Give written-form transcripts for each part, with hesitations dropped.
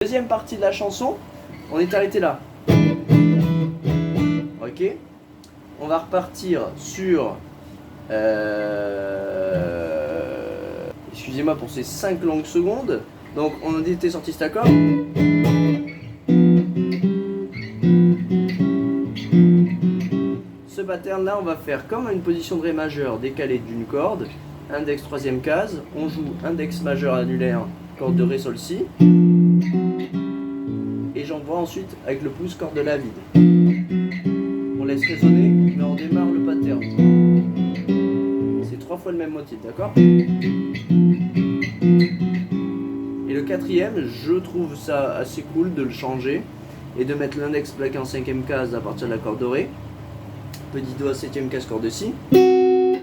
Deuxième partie de la chanson, on est arrêté là. Ok. On va repartir sur... Excusez-moi pour ces 5 longues secondes. Donc on était sorti cet accord. Ce pattern là, on va faire comme une position de Ré majeur décalée d'une corde. Index troisième case. On joue index majeur annulaire, corde de Ré sol si. Et j'envoie ensuite avec le pouce corde de La vide. On laisse résonner, mais on démarre le pattern. C'est 3 fois le même motif, d'accord? Et le quatrième, je trouve ça assez cool de le changer et de mettre l'index plaqué en 5e case à partir de la corde de Ré. Petit doigt 7e case corde de Si. Je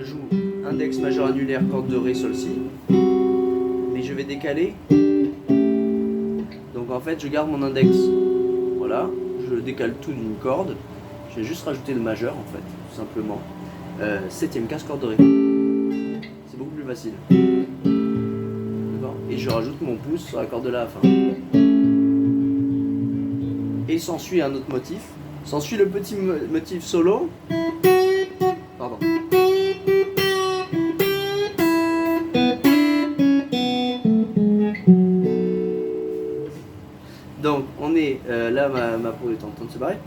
joue index majeur annulaire corde de Ré sol Si. Mais je vais décaler. Donc en fait je garde mon index. Voilà, je décale tout d'une corde. Je vais juste rajouter le majeur en fait, tout simplement. 7e case corde de Ré. C'est beaucoup plus facile. D'accord? Et je rajoute mon pouce sur la corde de La à la fin. Et s'ensuit un autre motif. S'ensuit le petit motif solo. Pardon. Donc on est là, ma peau est en train de se barrer.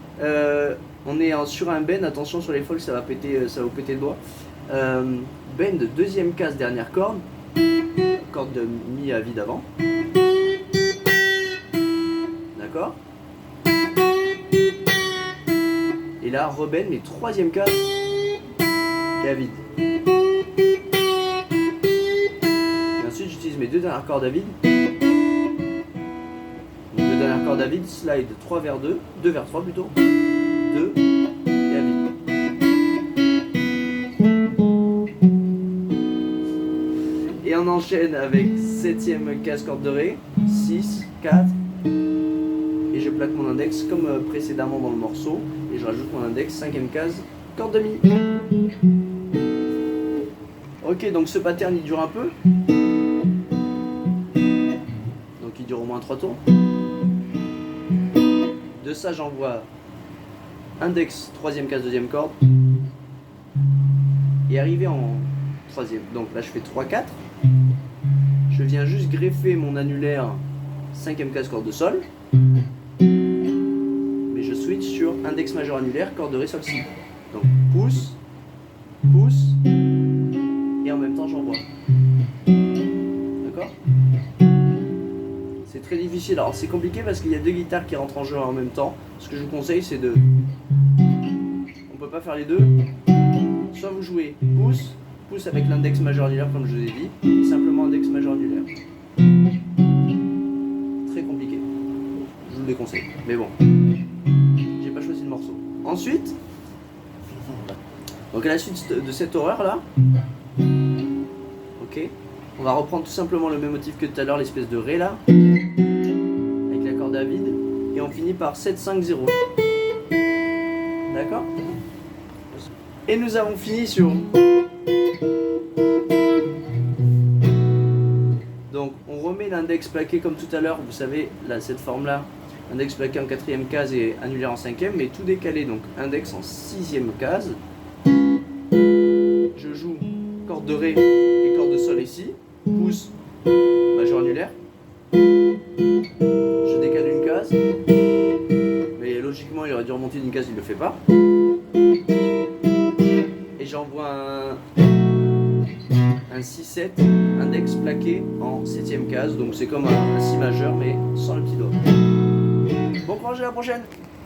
On est sur un bend, attention sur les folks, ça va vous péter le doigt. Bend, deuxième case, dernière corde, corde de mi à vide avant. D'accord. Et là, rebend, mais troisième case, et à vide. Et ensuite, j'utilise mes deux dernières cordes à vide. Deux dernières cordes à vide, slide 3 vers 2, 2 vers 3 plutôt, 2 et à vide. Et on enchaîne avec 7e case corde de Ré, 6, 4, et je plaque mon index comme précédemment dans le morceau, et je rajoute mon index 5e case corde de Mi. Ok, donc ce pattern il dure un peu, donc il dure au moins 3 tours. De ça j'envoie index 3e case 2e corde et arrivé en 3e, donc là je fais 3-4, je viens juste greffer mon annulaire 5e case corde de Sol, mais je switch sur index majeur annulaire corde de Ré Sol Si, donc pouce, pouce et en même temps j'envoie. D'accord? C'est très difficile, alors c'est compliqué parce qu'il y a deux guitares qui rentrent en jeu en même temps. Ce que je vous conseille c'est de... On peut pas faire les deux. Soit vous jouez pouce, pouce avec l'index majeur annulaire comme je vous ai dit, et simplement index majeur annulaire. Très compliqué. Je vous le déconseille. Mais bon, j'ai pas choisi le morceau. Ensuite, donc à la suite de cette horreur là, ok, on va reprendre tout simplement le même motif que tout à l'heure, l'espèce de Ré là, avec la corde à vide, et on finit par 7-5-0. D'accord? Et nous avons fini sur... Donc on remet l'index plaqué comme tout à l'heure, vous savez, là, cette forme là, index plaqué en 4e case et annulaire en 5e, mais tout décalé, donc index en 6e case. Je joue corde de Ré et corde de Sol et Si, pouce, majeur annulaire. Je décale une case, mais logiquement il aurait dû remonter d'une case, il ne le fait pas. Et j'envoie un 6-7, index plaqué en 7e case, donc c'est comme un Si majeur mais sans le petit doigt. Bon courage à la prochaine!